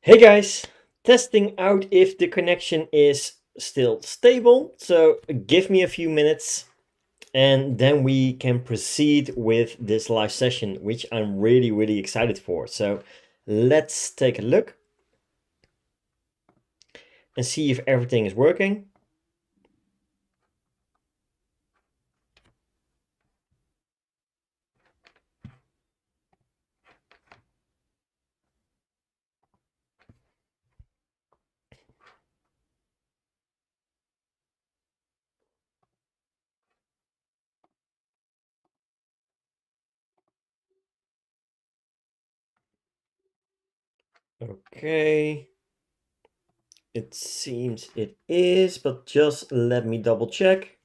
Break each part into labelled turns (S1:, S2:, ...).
S1: Hey guys, testing out if the connection is still stable. So give me a few minutes and then we can proceed with this live session, which I'm really excited for. So let's take a look and see if everything is working. Okay, it seems it is, but just let me double check.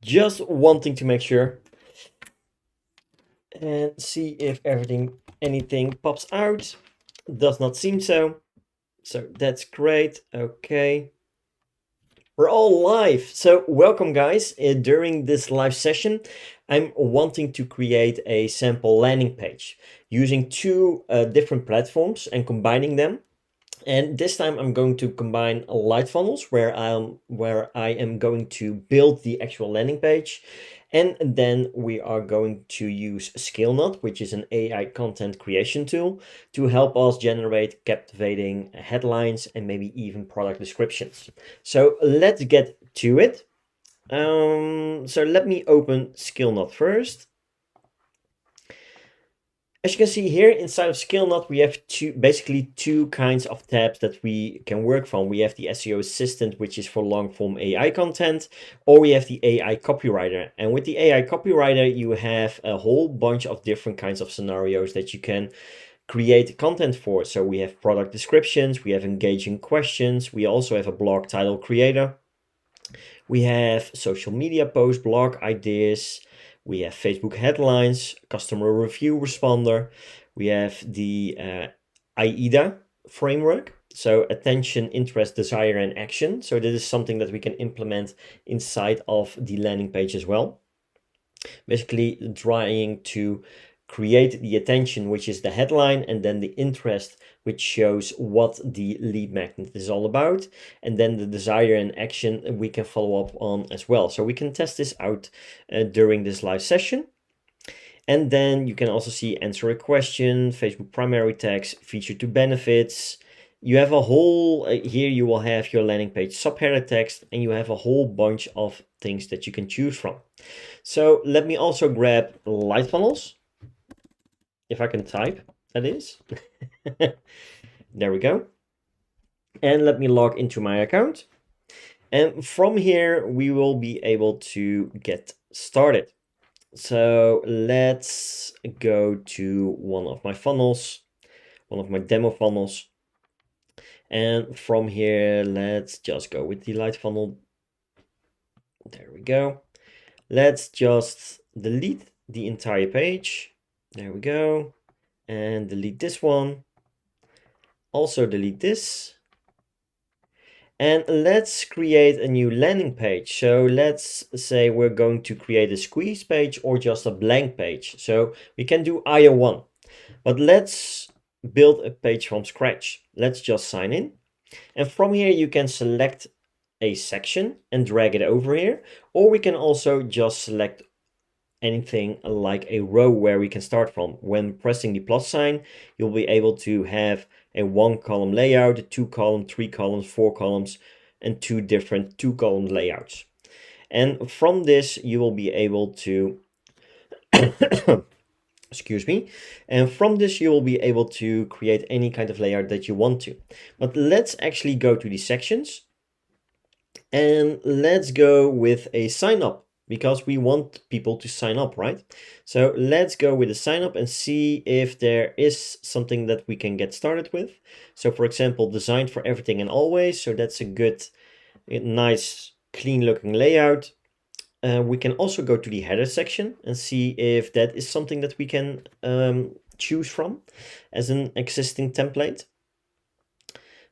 S1: Just wanting to make sure and see if anything pops out. Does not seem so. So that's great. Okay. We're all live. So welcome guys. During this live session, I'm wanting to create a sample landing page using two different platforms and combining them. And this time I'm going to combine LightFunnels where I am going to build the actual landing page. And then we are going to use Scalenut, which is an AI content creation tool to help us generate captivating headlines and maybe even product descriptions. So let's get to it. So let me open Scalenut first. As you can see here inside of Scalenut, we have basically two kinds of tabs that we can work from. We have the SEO Assistant, which is for long form AI content, or we have the AI Copywriter. And with the AI Copywriter, you have a whole bunch of different kinds of scenarios that you can create content for. So we have product descriptions, we have engaging questions, we also have a blog title creator. We have social media posts, blog ideas, we have Facebook headlines, customer review responder. We have the AIDA framework. So attention, interest, desire, and action. So this is something that we can implement inside of the landing page as well. Basically trying to create the attention, which is the headline, and then the interest, which shows what the lead magnet is all about, and then the desire and action we can follow up on as well. So we can test this out during this live session. And then you can also see answer a question, Facebook primary text, feature to benefits. You have a whole, here you will have your landing page subheader text, and you have a whole bunch of things that you can choose from. So let me also grab LightFunnels, if I can type, that is. There we go. And let me log into my account. And from here, we will be able to get started. So let's go to one of my funnels, one of my demo funnels. And from here, let's just go with the light funnel. There we go. Let's just delete the entire page. There we go. And delete this one. Also delete this. And let's create a new landing page. So let's say we're going to create a squeeze page or just a blank page. So we can do either one, but let's build a page from scratch. Let's just sign in. And from here, you can select a section and drag it over here, or we can also just select anything like a row where we can start from. When pressing the plus sign, you'll be able to have a 1-column layout, 2-column, 3 columns, 4 columns, and 2 different 2-column layouts. And from this, you will be able to excuse me. And from this, you will be able to create any kind of layout that you want to. But let's actually go to the sections and let's go with a sign up, because we want people to sign up, right? So let's go with a sign up and see if there is something that we can get started with. So for example, designed for everything and always. So that's a good, nice, clean looking layout. We can also go to the header section and see if that is something that we can choose from as an existing template.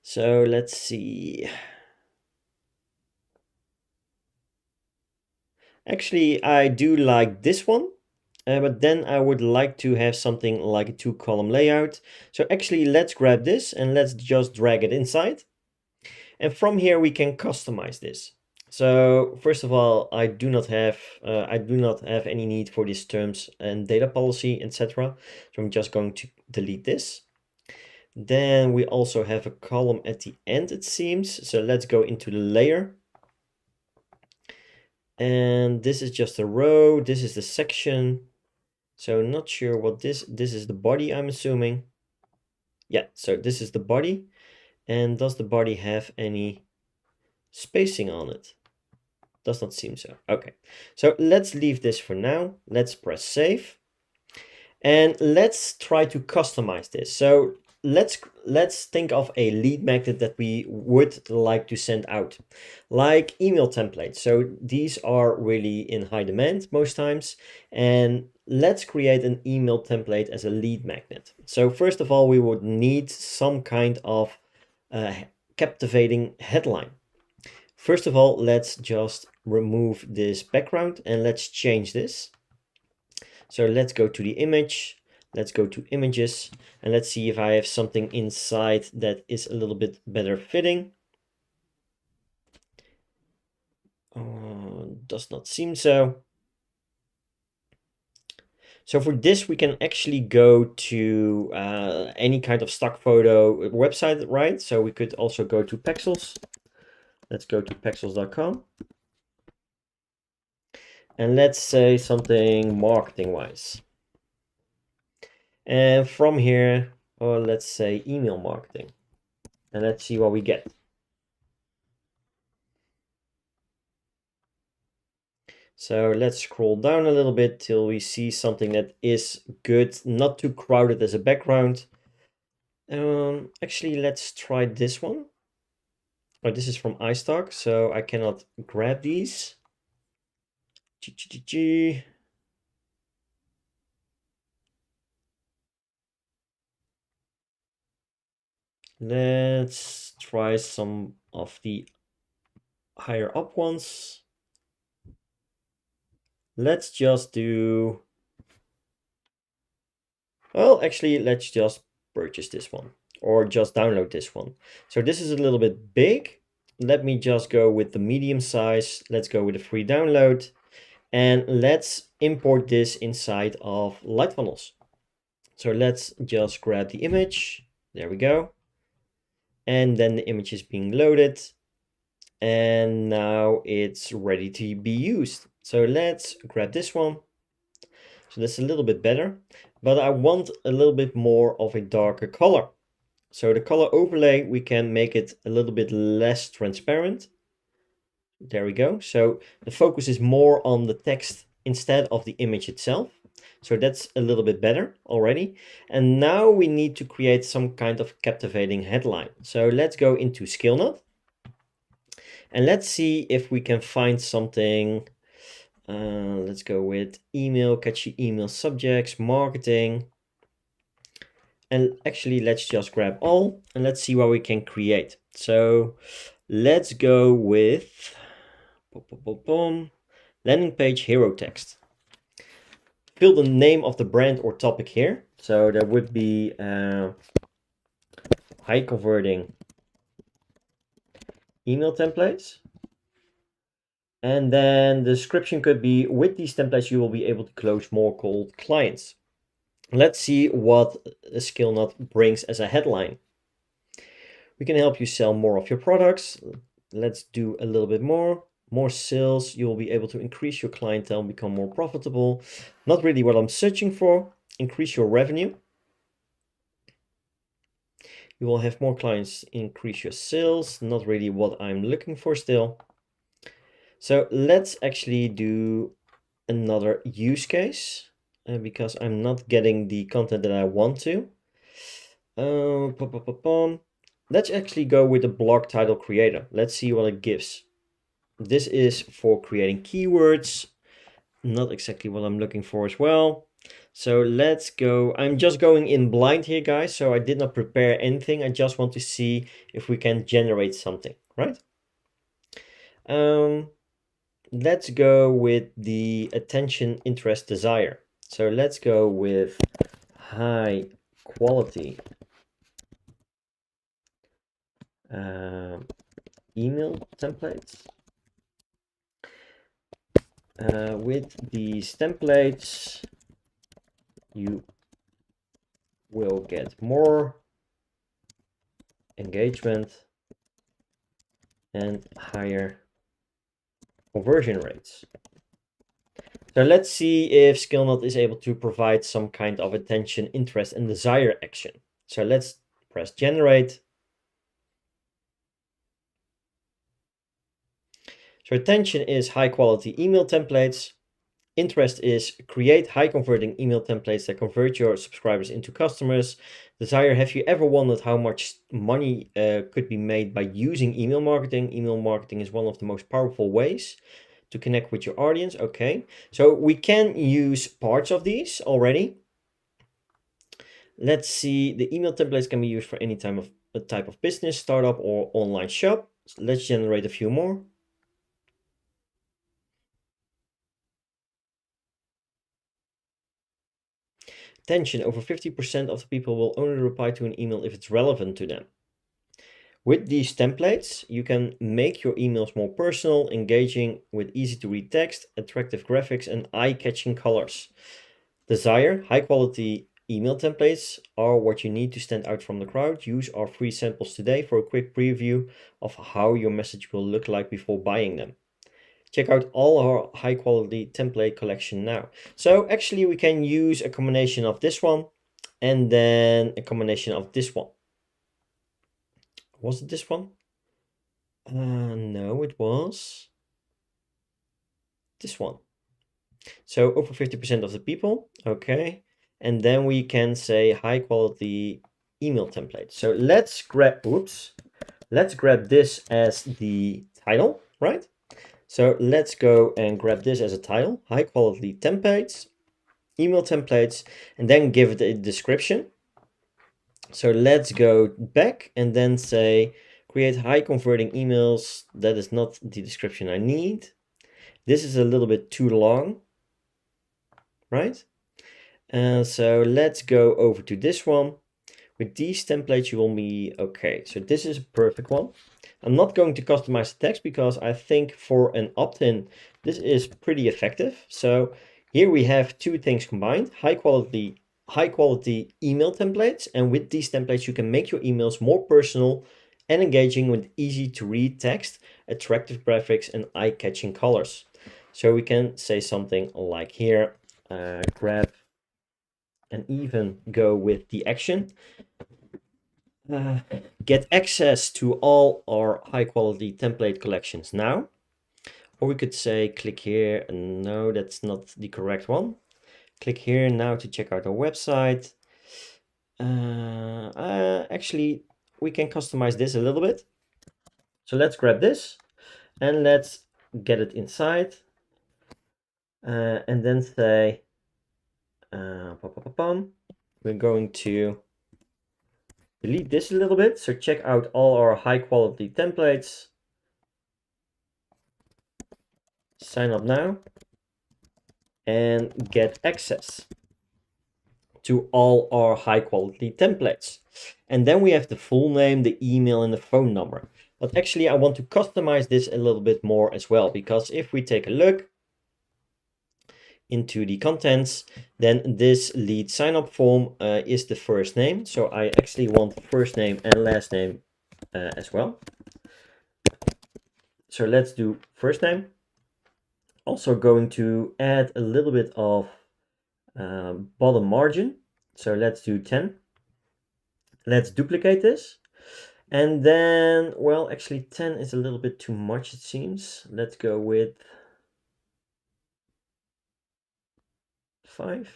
S1: So let's see. Actually, I do like this one, but then I would like to have something like a 2-column layout. So actually, let's grab this and let's just drag it inside. And from here, we can customize this. So first of all, I do not have any need for these terms and data policy, etc. So I'm just going to delete this. Then we also have a column at the end, it seems. So let's go into the layer. And this is just a row. This is the section. So not sure what this is the body, I'm assuming. Yeah, so this is the body. And does the body have any spacing on it? Does not seem so. Okay, so let's leave this for now. Let's press save. And let's try to customize this. So let's think of a lead magnet that we would like to send out, like email templates. So these are really in high demand most times. And let's create an email template as a lead magnet. So first of all, we would need some kind of captivating headline. First of all, let's just remove this background and let's change this. So let's go to the image, let's go to images, and let's see if I have something inside that is a little bit better fitting. Does not seem so. So for this, we can actually go to any kind of stock photo website, right? So we could also go to Pexels. Let's go to pexels.com. And let's say something marketing-wise. And from here, or let's say email marketing. And let's see what we get. So let's scroll down a little bit till we see something that is good, not too crowded as a background. Actually, let's try this one. Oh, this is from iStock, so I cannot grab these. Let's try some of the higher up ones. Let's just do, well, actually, let's just purchase this one or just download this one. So this is a little bit big. Let me just go with the medium size. Let's go with a free download and let's import this inside of LightFunnels. So let's just grab the image. There we go. And then the image is being loaded. And now it's ready to be used. So let's grab this one. So that's a little bit better, but I want a little bit more of a darker color. So the color overlay, we can make it a little bit less transparent. There we go. So the focus is more on the text instead of the image itself. So that's a little bit better already. And now we need to create some kind of captivating headline. So let's go into Scalenut. And let's see if we can find something. Let's go with email, catchy email subjects, marketing. And actually, let's just grab all and let's see what we can create. So let's go with landing page hero text. Fill the name of the brand or topic here. So there would be high converting email templates. And then the description could be, with these templates, you will be able to close more cold clients. Let's see what Scalenut brings as a headline. We can help you sell more of your products. Let's do a little bit more. More sales, you will be able to increase your clientele and become more profitable. Not really what I'm searching for. Increase your revenue. You will have more clients, increase your sales. Not really what I'm looking for still. So let's actually do another use case because I'm not getting the content that I want to. Let's actually go with the blog title creator. Let's see what it gives. This is for creating keywords. Not exactly what I'm looking for as well. So let's go. I'm just going in blind here, guys. So I did not prepare anything. I just want to see if we can generate something, right? Let's go with the attention, interest, desire. So let's go with high quality email templates. With these templates, you will get more engagement and higher conversion rates. So let's see if Scalenut is able to provide some kind of attention, interest, and desire action. So let's press generate. So attention is high quality email templates. Interest is create high converting email templates that convert your subscribers into customers. Desire, have you ever wondered how much money could be made by using email marketing? Email marketing is one of the most powerful ways to connect with your audience. Okay, so we can use parts of these already. Let's see, the email templates can be used for any type of business, startup, or online shop. So let's generate a few more. Attention, over 50% of the people will only reply to an email if it's relevant to them. With these templates, you can make your emails more personal, engaging with easy to read text, attractive graphics, and eye-catching colors. Desire, high quality email templates are what you need to stand out from the crowd. Use our free samples today for a quick preview of how your message will look like before buying them. Check out all our high quality template collection now. So actually we can use a combination of this one and then a combination of this one. Was it this one? No, it was this one. So over 50% of the people, okay. And then we can say high quality email template. So let's grab this as the title, right? So let's go and grab this as a title, high quality templates, email templates, and then give it a description. So let's go back and then say, create high converting emails. That is not the description I need. This is a little bit too long, right? So let's go over to this one. With these templates, you will be okay. So this is a perfect one. I'm not going to customize the text because I think for an opt-in, this is pretty effective. So here we have two things combined, high quality email templates. And with these templates, you can make your emails more personal and engaging with easy to read text, attractive graphics, and eye-catching colors. So we can say something like here, grab and even go with the action. Get access to all our high quality template collections now. Or we could say click here. No, that's not the correct one. Click here now to check out our website. Actually, we can customize this a little bit. So let's grab this and let's get it inside. And then say, we're going to delete this a little bit. So check out all our high quality templates. Sign up now and get access to all our high quality templates. And then we have the full name, the email, and the phone number. But actually I want to customize this a little bit more as well, because if we take a look into the contents, then this lead sign up form is the first name. So I actually want first name and last name as well. So let's do first name. Also going to add a little bit of bottom margin. So let's do 10. Let's duplicate this. And then, well, actually 10 is a little bit too much, it seems. Let's go with 5.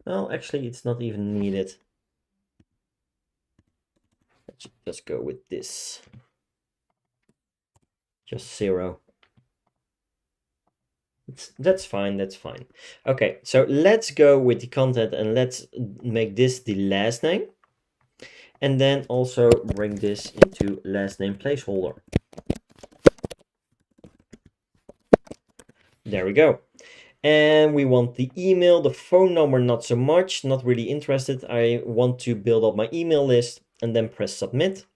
S1: Well, actually it's not even needed. Let's just go with this. Just 0. That's fine, that's fine. Okay, so let's go with the content and let's make this the last name. And then also bring this into last name placeholder. There we go. And we want the email, the phone number, not so much, not really interested. I want to build up my email list and then press submit.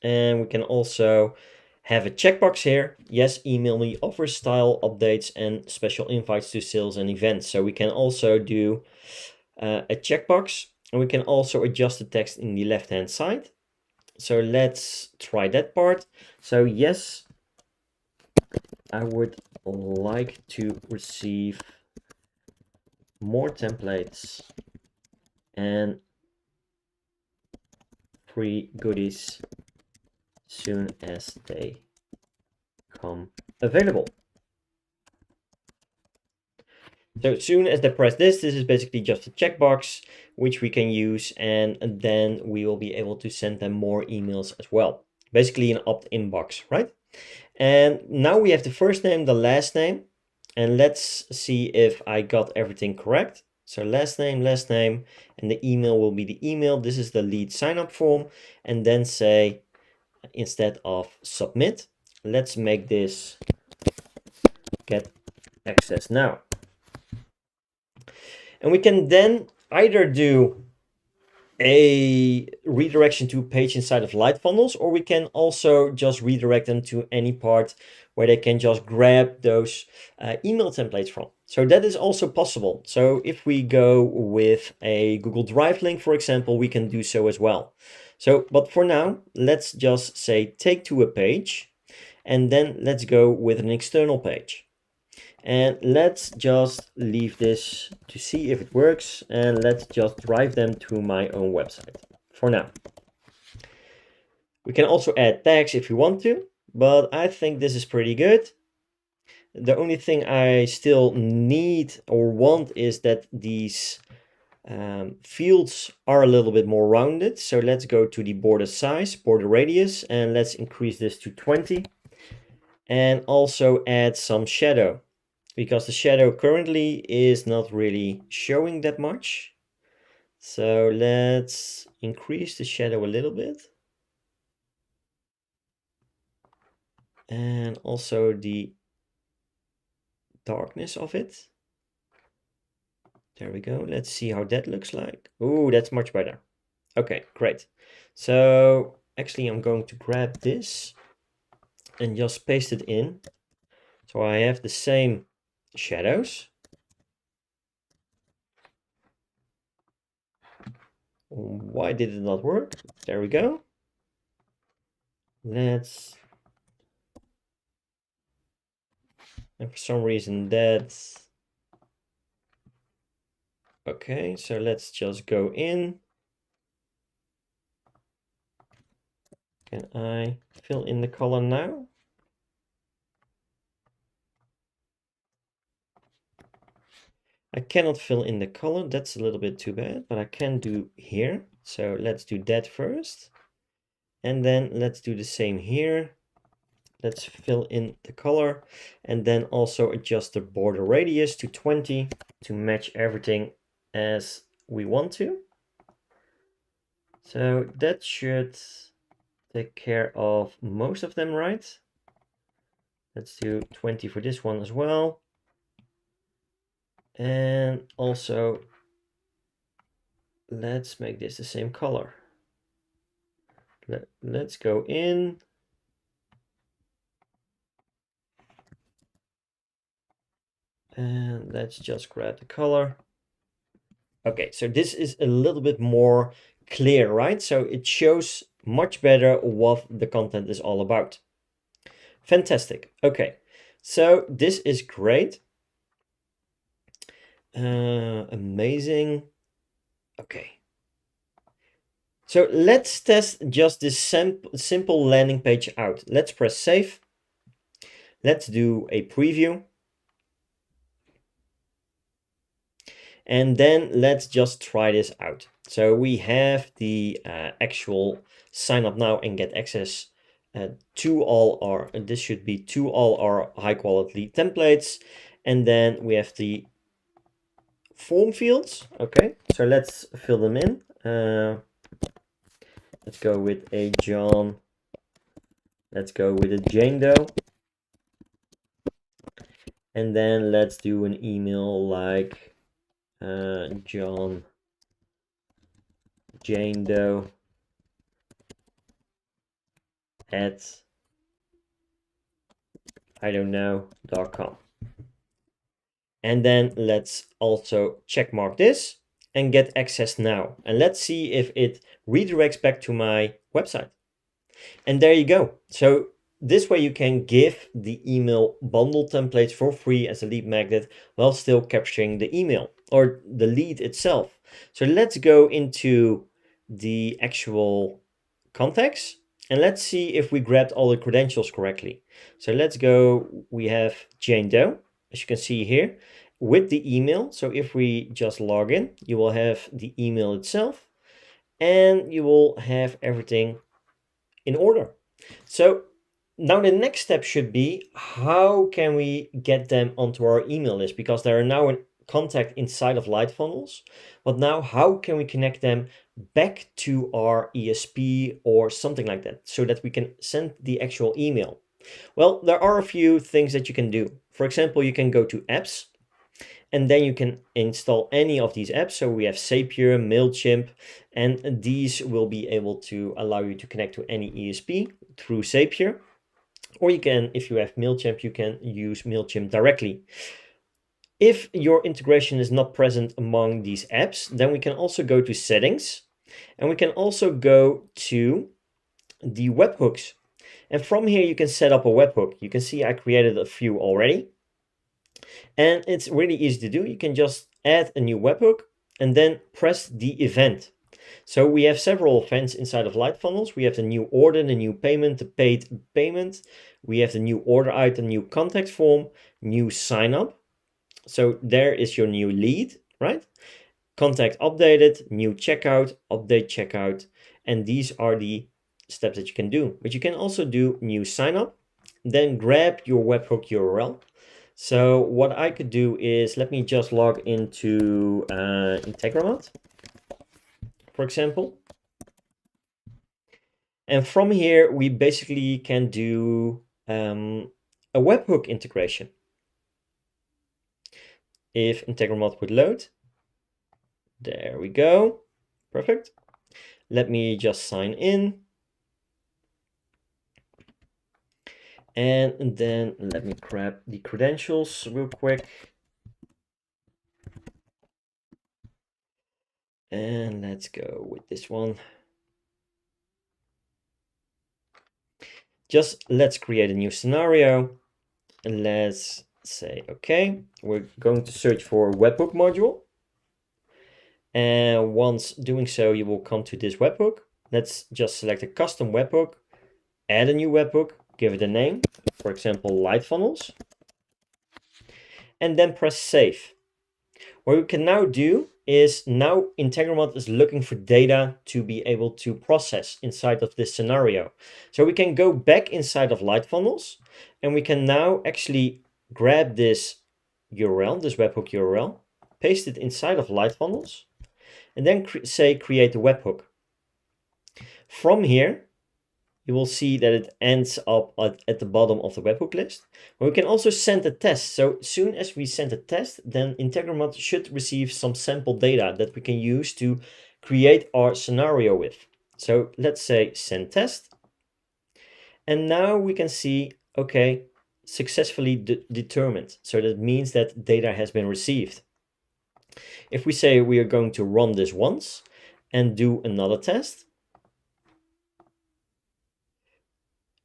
S1: And we can also have a checkbox here. Yes, email me offers, style, updates, and special invites to sales and events. So we can also do a checkbox, and we can also adjust the text in the left-hand side. So let's try that part. So yes, I would like to receive more templates and free goodies soon as they come available. So as soon as they press this is basically just a checkbox which we can use, and then we will be able to send them more emails as well. Basically an opt-in box, right? And now we have the first name, the last name, and let's see if I got everything correct. So last name, and the email will be the email. This is the lead sign up form, and then say, instead of submit, let's make this get access now. And we can then either do a redirection to a page inside of LightFunnels, or we can also just redirect them to any part where they can just grab those email templates from. So that is also possible. So if we go with a Google Drive link, for example, we can do so as well. So, but for now, let's just say take to a page, and then let's go with an external page. And let's just leave this to see if it works, and let's just drive them to my own website for now. We can also add tags if you want to, but I think this is pretty good. The only thing I still need or want is that these fields are a little bit more rounded. So let's go to the border size, border radius, and let's increase this to 20. And also add some shadow, because the shadow currently is not really showing that much. So let's increase the shadow a little bit. And also the darkness of it. There we go. Let's see how that looks like. Oh, that's much better. Okay, great. So actually I'm going to grab this and just paste it in. So I have the same shadows. Why did it not work? There we go. Let's, and for some reason that's, okay, so let's just go in. Can I fill in the color now? I cannot fill in the color, that's a little bit too bad, but I can do here. So let's do that first. And then let's do the same here. Let's fill in the color and then also adjust the border radius to 20 to match everything as we want to. So that should take care of most of them, right? Let's do 20 for this one as well. And also let's make this the same color. Let's go in. And let's just grab the color. Okay, so this is a little bit more clear, right? So it shows much better what the content is all about. Fantastic. Okay, so this is great. Amazing. Okay. So let's test just this simple landing page out. Let's press save. Let's do a preview. And then let's just try this out. So we have the actual sign up now and get access this should be to all our high quality templates. And then we have the form fields. Okay, so let's fill them in. Let's go with a John. Let's go with a Jane Doe. And then let's do an email like John Jane Doe at .com. And then let's also check mark this and get access now. And let's see if it redirects back to my website. And there you go. So this way you can give the email bundle templates for free as a lead magnet while still capturing the email or the lead itself. So let's go into the actual context and let's see if we grabbed all the credentials correctly. So let's go, we have Jane Doe, as you can see here, with the email. So if we just log in, you will have the email itself and you will have everything in order. So now the next step should be, how can we get them onto our email list? Because they are now in contact inside of LightFunnels. But now how can we connect them back to our ESP or something like that so that we can send the actual email? Well, there are a few things that you can do. For example, you can go to apps and then you can install any of these apps. So we have Zapier, MailChimp, and these will be able to allow you to connect to any ESP through Zapier. Or you can, if you have MailChimp, you can use MailChimp directly. If your integration is not present among these apps, then we can also go to settings and we can also go to the webhooks. And from here, you can set up a webhook. You can see I created a few already. And it's really easy to do. You can just add a new webhook and then press the event. So we have several events inside of LightFunnels. We have the new order, the new payment, the paid payment. We have the new order item, new contact form, new sign up. So there is your new lead, right? Contact updated, new checkout, update checkout. And these are the steps that you can do. But you can also do new sign up, then grab your webhook URL. So what I could do is, let me just log into Integromat, for example. And from here, we basically can do a webhook integration. If Integromat would load, there we go, perfect. Let me just sign in. And then let me grab the credentials real quick. And let's go with this one. Just let's create a new scenario. And let's say, okay, we're going to search for webhook module. And once doing so, you will come to this webhook. Let's just select a custom webhook, add a new webhook, give it a name, for example, LightFunnels, and then press save. What we can now do is, now Integromat is looking for data to be able to process inside of this scenario. So we can go back inside of LightFunnels and we can now actually grab this URL, this webhook URL, paste it inside of LightFunnels, and then say create a webhook. From here, you will see that it ends up at the bottom of the webhook list. But we can also send a test. So as soon as we send a test, then Integromat should receive some sample data that we can use to create our scenario with. So let's say send test. And now we can see, okay, successfully determined. So that means that data has been received. If we say we are going to run this once and do another test,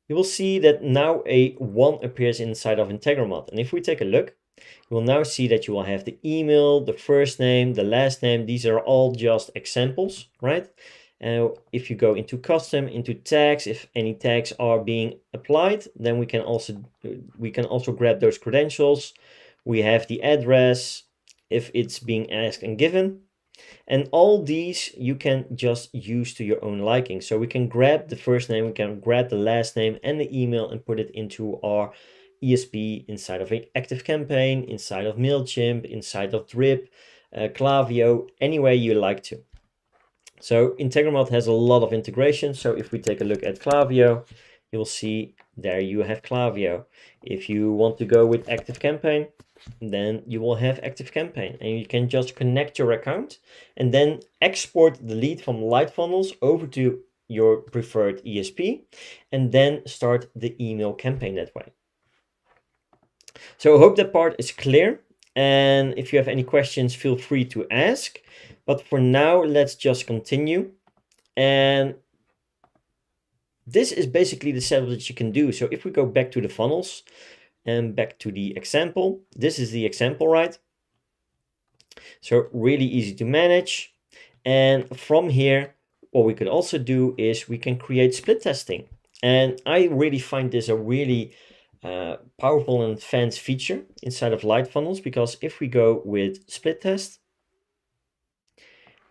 S1: you will see that now a 1 appears inside of Integromat. And if we take a look, you will now see that you will have the email, the first name, the last name. These are all just examples, right? If you go into custom, into tags, if any tags are being applied, then we can also grab those credentials. We have the address, if it's being asked and given. And all these you can just use to your own liking. So we can grab the first name, we can grab the last name and the email and put it into our ESP inside of an ActiveCampaign, inside of MailChimp, inside of Drip, Klaviyo, any way you like to. So Integromat has a lot of integration. So if we take a look at Klaviyo, you'll see there you have Klaviyo. If you want to go with ActiveCampaign, then you will have ActiveCampaign, and you can just connect your account and then export the lead from LightFunnels over to your preferred ESP and then start the email campaign that way. So I hope that part is clear. And if you have any questions, feel free to ask. But for now, let's just continue. And this is basically the setup that you can do. So if we go back to the funnels and back to the example, this is the example, right? So really easy to manage. And from here, what we could also do is we can create split testing. And I really find this a really powerful and advanced feature inside of LightFunnels, because if we go with split test,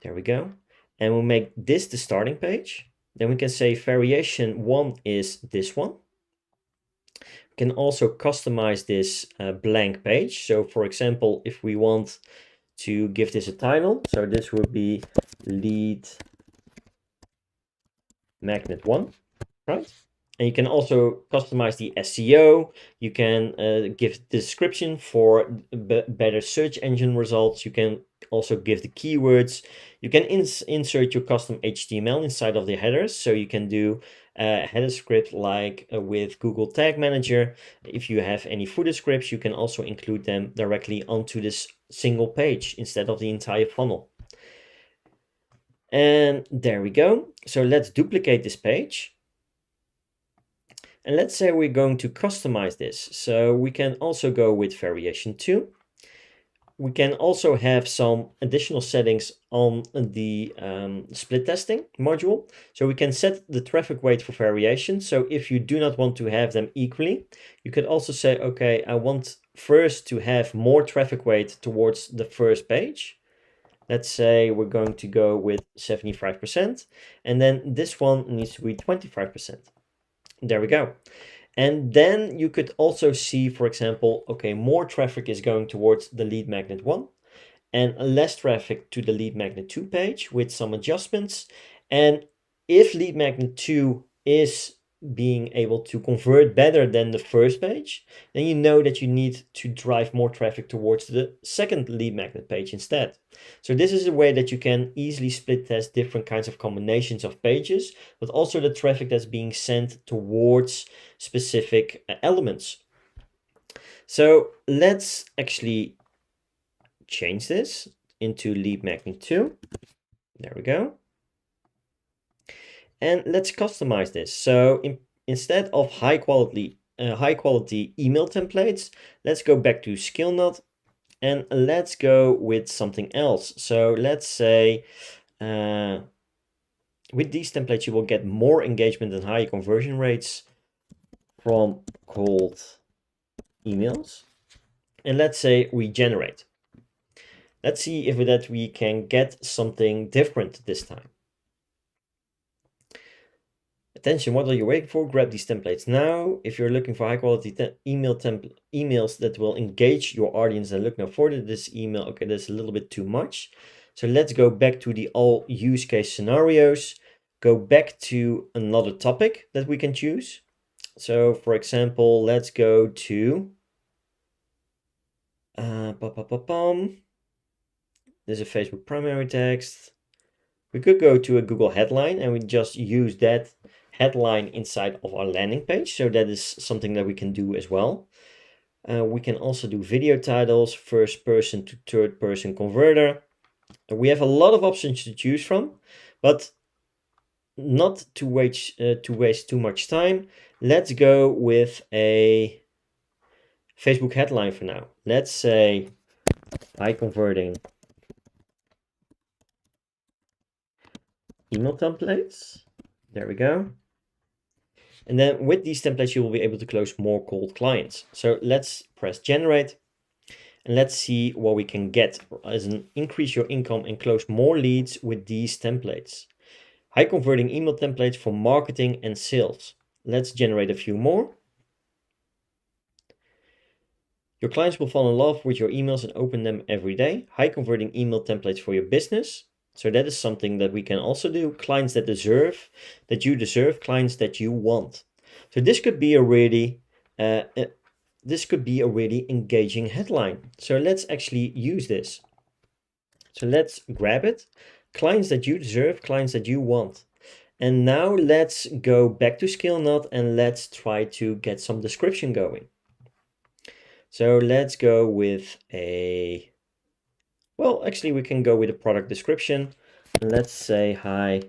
S1: there we go, and we'll make this the starting page, then we can say variation 1 is this one. We can also customize this blank page. So for example, if we want to give this a title, so this would be lead magnet 1, right? And you can also customize the SEO. You can give the description for better search engine results. You can also give the keywords. You can insert your custom HTML inside of the headers. So you can do a header script like with Google Tag Manager. If you have any footer scripts, you can also include them directly onto this single page instead of the entire funnel. And there we go. So let's duplicate this page. And let's say we're going to customize this. So we can also go with variation 2. We can also have some additional settings on the split testing module. So we can set the traffic weight for variation. So if you do not want to have them equally, you could also say, okay, I want first to have more traffic weight towards the first page. Let's say we're going to go with 75%. And then this one needs to be 25%. There we go. And then you could also see, for example, okay, more traffic is going towards the lead magnet 1 and less traffic to the lead magnet 2 page with some adjustments. And if lead magnet 2 is being able to convert better than the first page, then you know that you need to drive more traffic towards the second lead magnet page instead. So this is a way that you can easily split test different kinds of combinations of pages, but also the traffic that's being sent towards specific elements. So let's actually change this into lead magnet 2. There we go. And let's customize this. So instead of high quality email templates, let's go back to Scalenut and let's go with something else. So let's say with these templates, you will get more engagement and higher conversion rates from cold emails. And let's say we generate. Let's see if that we can get something different this time. Attention, what are you waiting for? Grab these templates now. If you're looking for high quality emails that will engage your audience, and look now for this email. Okay, that's a little bit too much. So let's go back to the all use case scenarios. Go back to another topic that we can choose. So for example, let's go to there's a Facebook primary text. We could go to a Google headline and we just use that headline inside of our landing page. So that is something that we can do as well. We can also do video titles, first person to third person converter. We have a lot of options to choose from, but not to waste too much time. Let's go with a Facebook headline for now. Let's say high converting email templates. There we go. And then with these templates, you will be able to close more cold clients. So let's press generate. And let's see what we can get as an increase your income and close more leads with these templates. High converting email templates for marketing and sales. Let's generate a few more. Your clients will fall in love with your emails and open them every day. High converting email templates for your business. So that is something that we can also do. Clients that you deserve, clients that you want. So this could be a really engaging headline. So let's actually use this. So let's grab it. Clients that you deserve, clients that you want. And now let's go back to Scalenut and let's try to get some description going. So let's go with actually we can go with a product description. Let's say high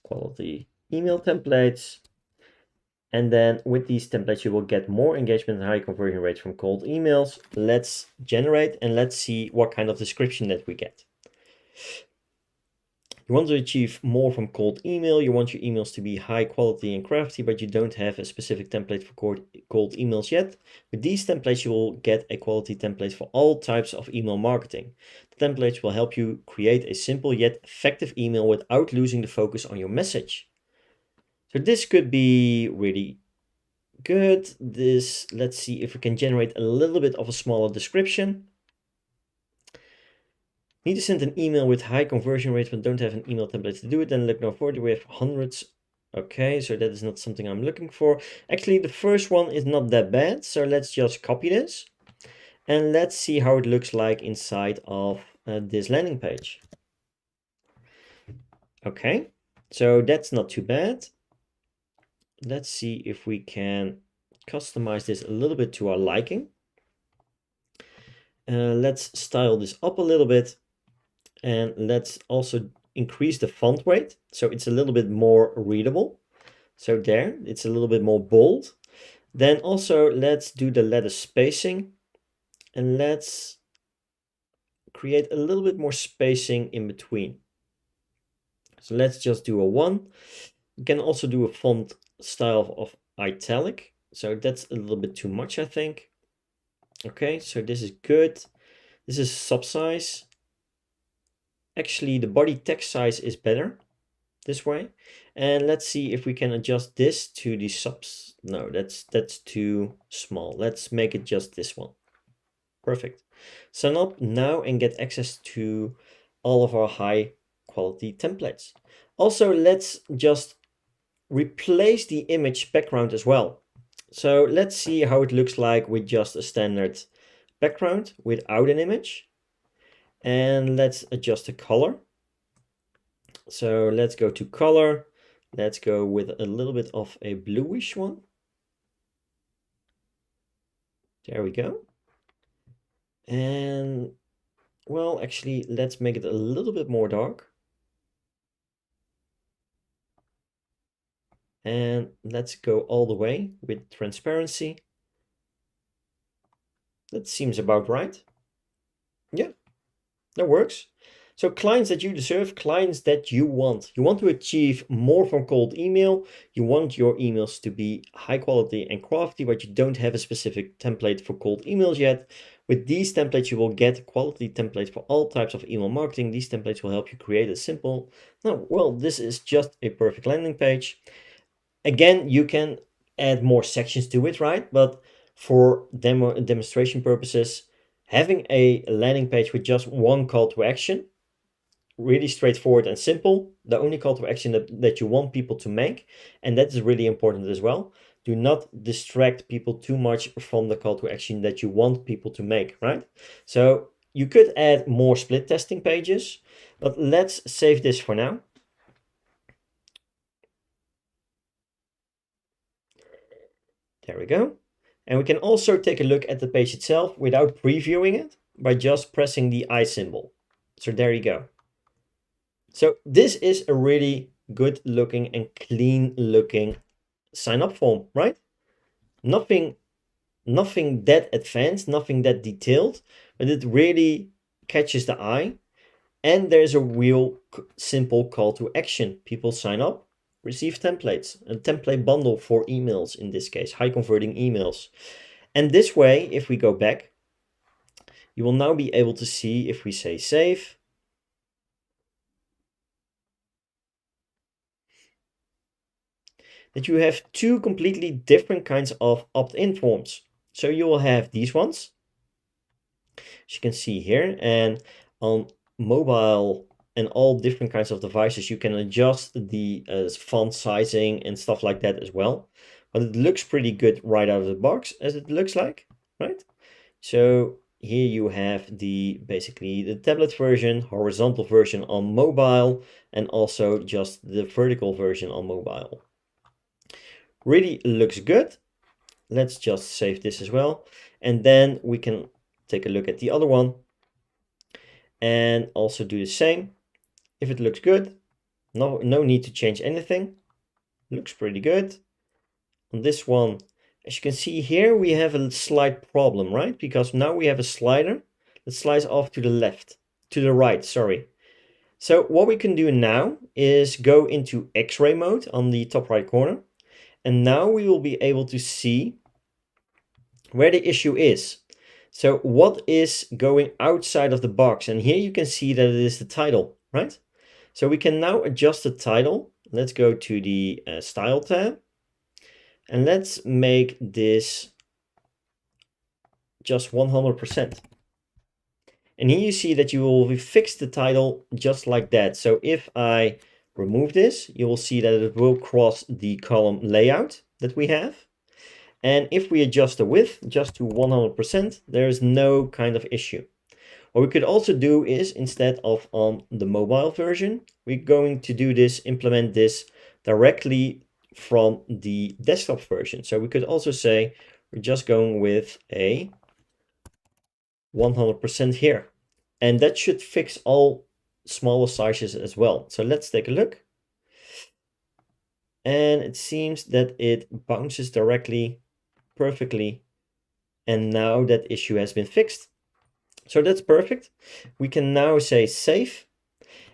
S1: quality email templates. And then with these templates, you will get more engagement and high conversion rates from cold emails. Let's generate and let's see what kind of description that we get. You want to achieve more from cold email. You want your emails to be high quality and crafty, but you don't have a specific template for cold emails yet. With these templates, you will get a quality template for all types of email marketing. The templates will help you create a simple yet effective email without losing the focus on your message. So this could be really good. Let's see if we can generate a little bit of a smaller description. Need to send an email with high conversion rates but don't have an email template to do it, then look no further. We have hundreds. Okay, so that is not something I'm looking for. Actually, the first one is not that bad. So let's just copy this and let's see how it looks like inside of this landing page. Okay, so that's not too bad. Let's see if we can customize this a little bit to our liking. Let's style this up a little bit. And let's also increase the font weight so it's a little bit more readable. So there, it's a little bit more bold. Then also let's do the letter spacing and let's create a little bit more spacing in between. So let's just do a 1. You can also do a font style of italic. So that's a little bit too much, I think. Okay, so this is good. This is sub size. Actually, the body text size is better this way. And let's see if we can adjust this to the subs. No, that's too small. Let's make it just this one. Perfect. Sign up now and get access to all of our high quality templates. Also, let's just replace the image background as well. So let's see how it looks like with just a standard background without an image. And let's adjust the color. So let's go to color. Let's go with a little bit of a bluish one. There we go. And well, actually, let's make it a little bit more dark. And let's go all the way with transparency. That seems about right. Yeah. That works. So clients that you deserve, clients that you want. You want to achieve more from cold email. You want your emails to be high quality and crafty, but you don't have a specific template for cold emails yet. With these templates, you will get quality templates for all types of email marketing. These templates will help you create a simple, this is just a perfect landing page. Again, you can add more sections to it, right? But for demonstration purposes, having a landing page with just one call to action, really straightforward and simple, the only call to action that you want people to make, and that is really important as well. Do not distract people too much from the call to action that you want people to make, right? So you could add more split testing pages, but let's save this for now. There we go. And we can also take a look at the page itself without previewing it by just pressing the I symbol. So there you go. So this is a really good looking and clean looking sign up form, right? Nothing that advanced, nothing that detailed, but it really catches the eye. And there's a real simple call to action. People sign up, receive templates, a template bundle for emails in this case, high converting emails. And this way, if we go back, you will now be able to see, if we say save, that you have two completely different kinds of opt-in forms. So you will have these ones, as you can see here, and on mobile and all different kinds of devices, you can adjust the font sizing and stuff like that as well. But it looks pretty good right out of the box, as it looks like, right? So here you have basically the tablet version, horizontal version on mobile, and also just the vertical version on mobile. Really looks good. Let's just save this as well. And then we can take a look at the other one and also do the same. If it looks good, no need to change anything. Looks pretty good. On this one, as you can see here, we have a slight problem, right? Because now we have a slider that slides off to the left, to the right, sorry. So what we can do now is go into X-ray mode on the top right corner. And now we will be able to see where the issue is. So what is going outside of the box? And here you can see that it is the title, right? So we can now adjust the title. Let's go to the Style tab. And let's make this just 100%. And here you see that you will fix the title just like that. So if I remove this, you will see that it will cross the column layout that we have. And if we adjust the width just to 100%, there is no kind of issue. What we could also do is, instead of on the mobile version, we're going to do this, implement this directly from the desktop version. So we could also say we're just going with a 100% here. And that should fix all smaller sizes as well. So let's take a look. And it seems that it bounces directly perfectly. And now that issue has been fixed. So that's perfect. We can now say save.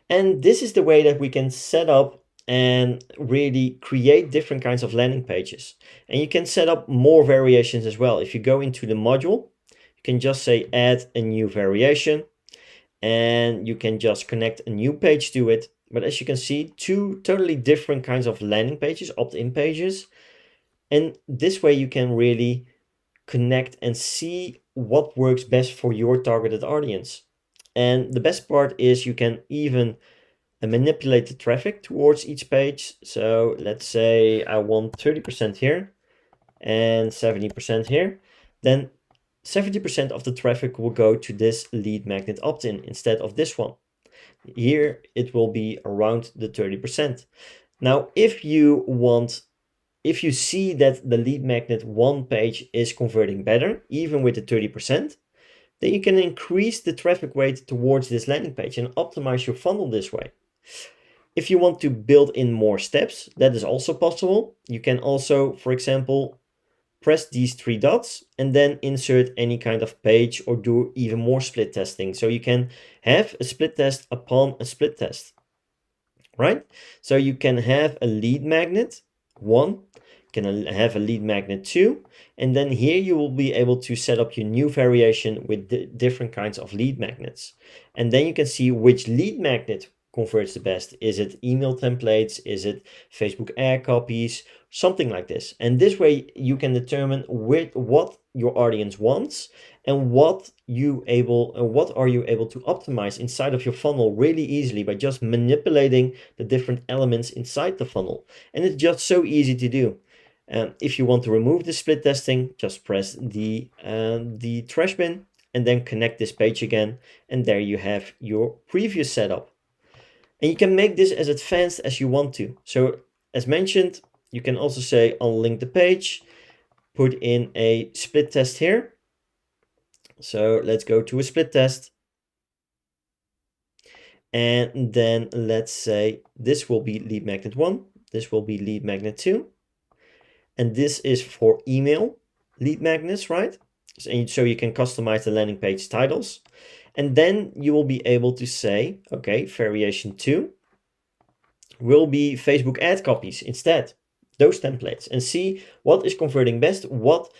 S1: And this is the way that we can set up and really create different kinds of landing pages. And you can set up more variations as well. If you go into the module, you can just say add a new variation and you can just connect a new page to it. But as you can see, two totally different kinds of landing pages, opt-in pages. And this way you can really connect and see what works best for your targeted audience. And the best part is you can even manipulate the traffic towards each page. So let's say I want 30% here and 70% here. Then 70% of the traffic will go to this lead magnet opt-in instead of this one. Here it will be around the 30%. Now, if you see that the lead magnet 1 page is converting better, even with the 30%, then you can increase the traffic weight towards this landing page and optimize your funnel this way. If you want to build in more steps, that is also possible. You can also, for example, press these 3 dots and then insert any kind of page or do even more split testing. So you can have a split test upon a split test, right? So you can have a lead magnet 1, can have a lead magnet 2, and then here you will be able to set up your new variation with different kinds of lead magnets. And then you can see which lead magnet converts the best. Is it email templates? Is it Facebook ad copies? Something like this. And this way you can determine what your audience wants and what are you able to optimize inside of your funnel really easily by just manipulating the different elements inside the funnel. And it's just so easy to do. If you want to remove the split testing, just press the trash bin and then connect this page again. And there you have your previous setup. And you can make this as advanced as you want to. So as mentioned, you can also say unlink the page, put in a split test here. So let's go to a split test. And then let's say this will be lead magnet 1. This will be lead magnet 2. And this is for email lead magnets, right? So you can customize the landing page titles. And then you will be able to say, okay, variation 2 will be Facebook ad copies instead, those templates, and see what is converting best, what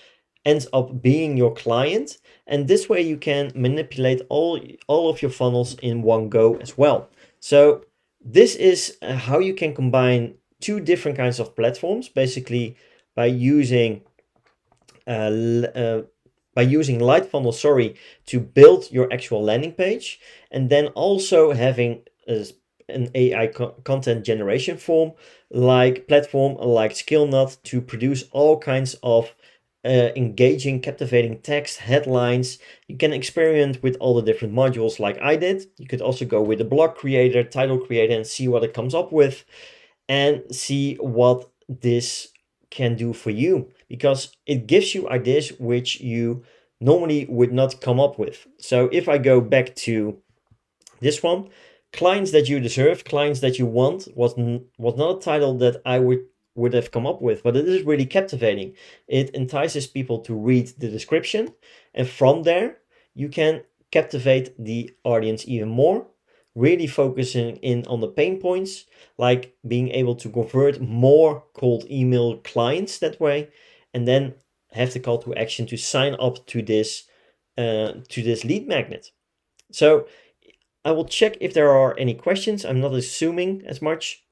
S1: ends up being your client. And this way you can manipulate all of your funnels in one go as well. So this is how you can combine two different kinds of platforms, basically by using LightFunnels, to build your actual landing page, and then also having an AI content generation platform like Scalenut to produce all kinds of engaging, captivating text, headlines. You can experiment with all the different modules like I did. You could also go with a blog creator, title creator, and see what it comes up with, and see what this can do for you, because it gives you ideas which you normally would not come up with. So if I go back to this one, clients that you deserve, clients that you want, was not a title that I would have come up with, but it is really captivating. It entices people to read the description, and from there you can captivate the audience even more, really focusing in on the pain points, like being able to convert more cold email clients that way, and then have the call to action to sign up to this lead magnet. So I will check if there are any questions. I'm not assuming as much.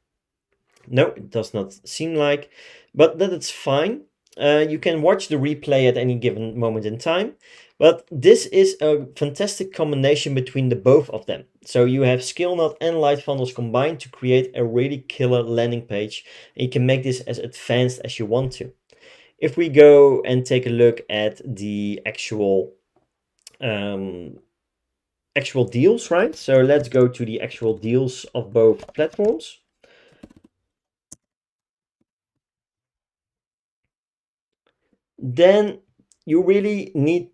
S1: No, it does not seem like, but that it's fine. You can watch the replay at any given moment in time, but this is a fantastic combination between the both of them. So you have Scalenut and LightFunnels combined to create a really killer landing page, and you can make this as advanced as you want to. If we go and take a look at the actual deals, right? So let's go to the actual deals of both platforms. Then you really need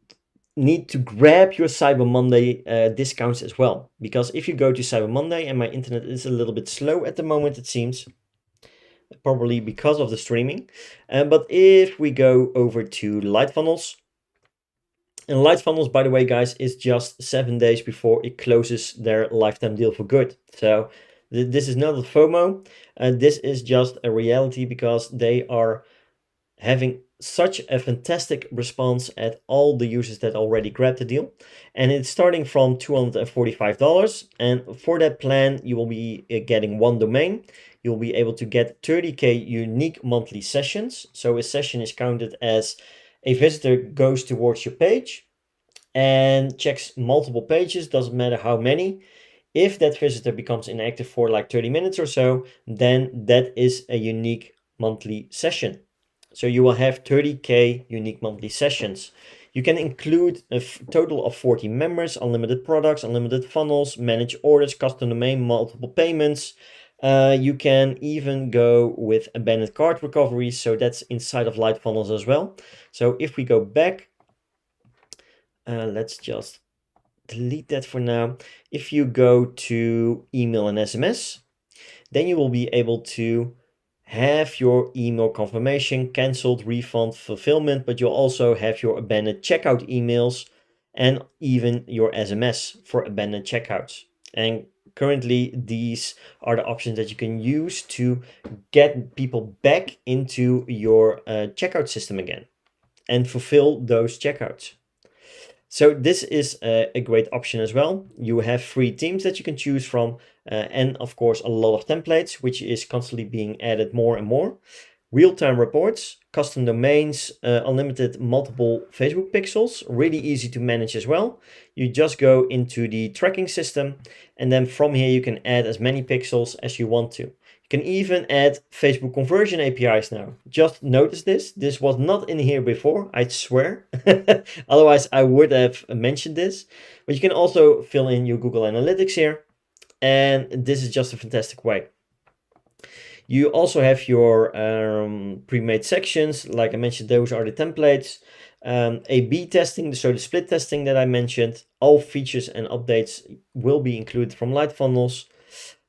S1: to grab your Cyber Monday discounts as well, because if you go to Cyber Monday, and my internet is a little bit slow at the moment, it seems, probably because of the streaming, but if we go over to LightFunnels, and LightFunnels, by the way, guys, is just 7 days before it closes their lifetime deal for good. So this is not a FOMO, this is just a reality, because they are having such a fantastic response at all the users that already grabbed the deal. And it's starting from $245. And for that plan, you will be getting one domain. You'll be able to get 30K unique monthly sessions. So a session is counted as a visitor goes towards your page and checks multiple pages, doesn't matter how many. If that visitor becomes inactive for like 30 minutes or so, then that is a unique monthly session. So you will have 30K unique monthly sessions. You can include a total of 40 members, unlimited products, unlimited funnels, manage orders, custom domain, multiple payments. You can even go with abandoned cart recovery. So that's inside of LightFunnels as well. So if we go back, let's just delete that for now. If you go to email and SMS, then you will be able to have your email confirmation, canceled, refund, fulfillment, but you'll also have your abandoned checkout emails and even your SMS for abandoned checkouts. And currently, these are the options that you can use to get people back into your checkout system again and fulfill those checkouts. So this is a great option as well. You have free themes that you can choose from, and of course a lot of templates, which is constantly being added more and more. Real-time reports, custom domains, unlimited multiple Facebook pixels, really easy to manage as well. You just go into the tracking system, and then from here you can add as many pixels as you want to. You can even add Facebook conversion APIs now. Just notice this. This was not in here before, I swear. Otherwise I would have mentioned this. But you can also fill in your Google Analytics here. And this is just a fantastic way. You also have your pre-made sections. Like I mentioned, those are the templates. A/B testing, so the split testing that I mentioned. All features and updates will be included from LightFunnels.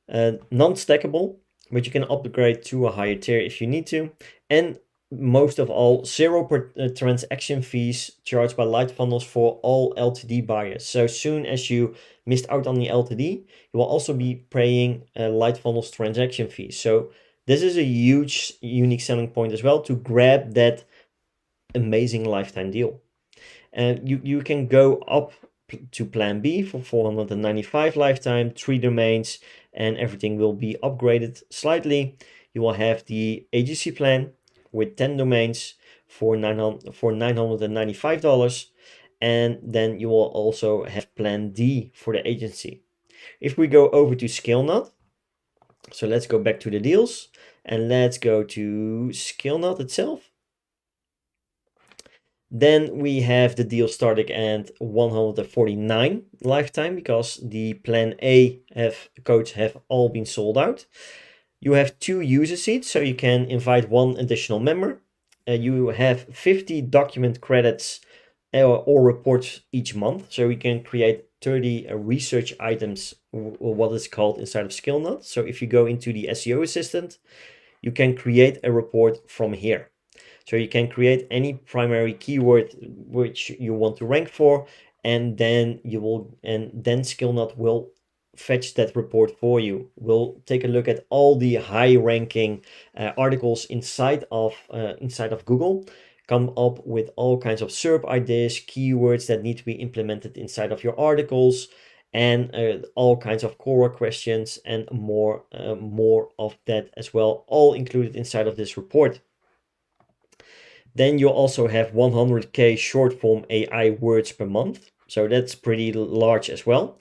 S1: Non-stackable, but you can upgrade to a higher tier if you need to. And most of all, 0 transaction fees charged by LightFunnels for all LTD buyers. So soon as you missed out on the LTD, you will also be paying LightFunnels transaction fees. So this is a huge unique selling point as well, to grab that amazing lifetime deal. And you can go up to plan B for 495 lifetime, 3 domains, and everything will be upgraded slightly. You will have the agency plan with 10 domains for $995. And then you will also have plan D for the agency. If we go over to Scalenut, so let's go back to the deals and let's go to Scalenut itself. Then we have the deal starting at 149 lifetime because the plan A codes have all been sold out. You have 2 user seats, so you can invite 1 additional member. You have 50 document credits or reports each month, so you can create 30 research items, what is called inside of Scalenut. So if you go into the Seo Assistant, you can create a report from here. So you can create any primary keyword which you want to rank for, and then Scalenut will fetch that report for you. We'll take a look at all the high ranking articles inside of Google, come up with all kinds of SERP ideas, keywords that need to be implemented inside of your articles, and all kinds of core questions and more of that as well, all included inside of this report. Then you also have 100k short form AI words per month, so that's pretty large as well.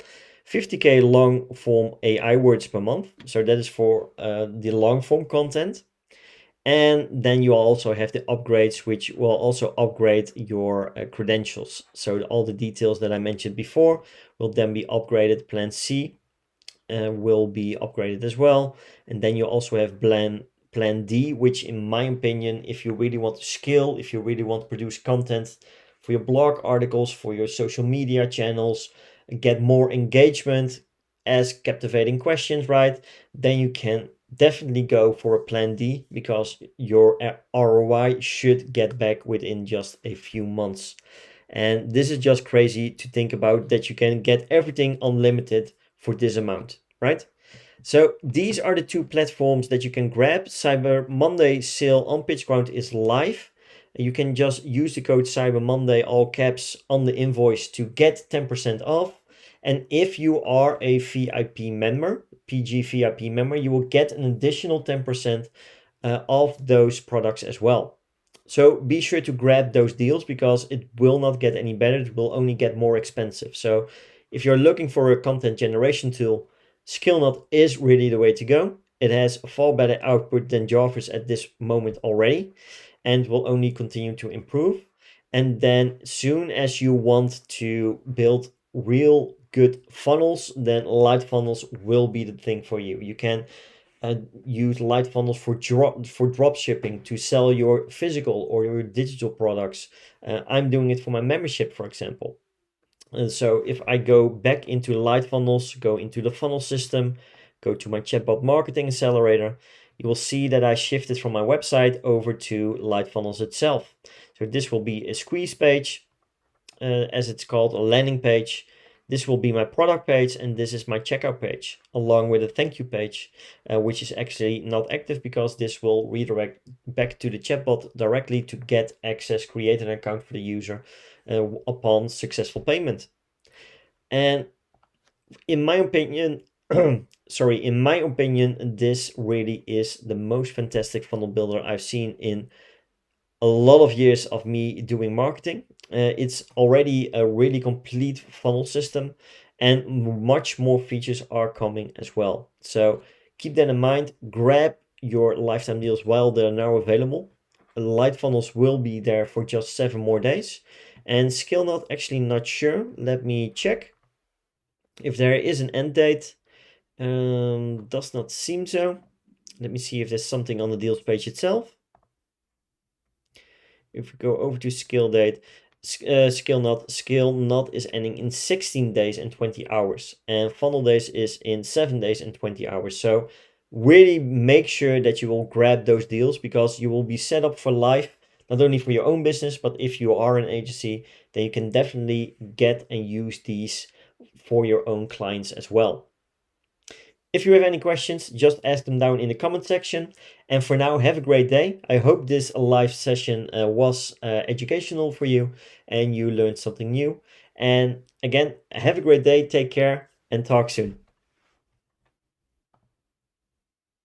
S1: 50k long form AI words per month, so that is for the long form content. And then you also have the upgrades, which will also upgrade your credentials. So all the details that I mentioned before will then be upgraded. Plan C will be upgraded as well. And then you also have plan D, which in my opinion, if you really want to scale, if you really want to produce content for your blog articles, for your social media channels, get more engagement, ask captivating questions, right? Then you can definitely go for a plan D because your ROI should get back within just a few months. And this is just crazy to think about, that you can get everything unlimited for this amount, right? So these are the 2 platforms that you can grab. Cyber Monday sale on PitchGround is live. You can just use the code Cyber Monday, all caps, on the invoice to get 10% off. And if you are a VIP member, PG VIP member, you will get an additional 10% of those products as well. So be sure to grab those deals because it will not get any better. It will only get more expensive. So if you're looking for a content generation tool, Scalenut is really the way to go. It has far better output than Jarvis at this moment already, and will only continue to improve. And then soon as you want to build real good funnels, then LightFunnels will be the thing for you. You can use LightFunnels for drop shipping to sell your physical or your digital products. I'm doing it for my membership, for example. And so if I go back into LightFunnels, go into the funnel system, go to my chatbot marketing accelerator, you will see that I shifted from my website over to LightFunnels itself. So this will be a squeeze page, as it's called, a landing page. This will be my product page, and this is my checkout page, along with a thank you page, which is actually not active because this will redirect back to the chatbot directly to get access, create an account for the user upon successful payment. And in my opinion, this really is the most fantastic funnel builder I've seen in a lot of years of me doing marketing. It's already a really complete funnel system, and much more features are coming as well. So keep that in mind. Grab your lifetime deals while they're now available. LightFunnels will be there for just 7 more days. And Scalenut, actually not sure. Let me check if there is an end date. Does not seem so. Let me see if there's something on the deals page itself. If we go over to Scalenut is ending in 16 days and 20 hours, and funnel days is in 7 days and 20 hours. So really make sure that you will grab those deals, because you will be set up for life, not only for your own business, but if you are an agency, then you can definitely get and use these for your own clients as well. If you have any questions, just ask them down in the comment section. And for now, have a great day. I hope this live session was educational for you and you learned something new. And again, have a great day, take care, and talk soon.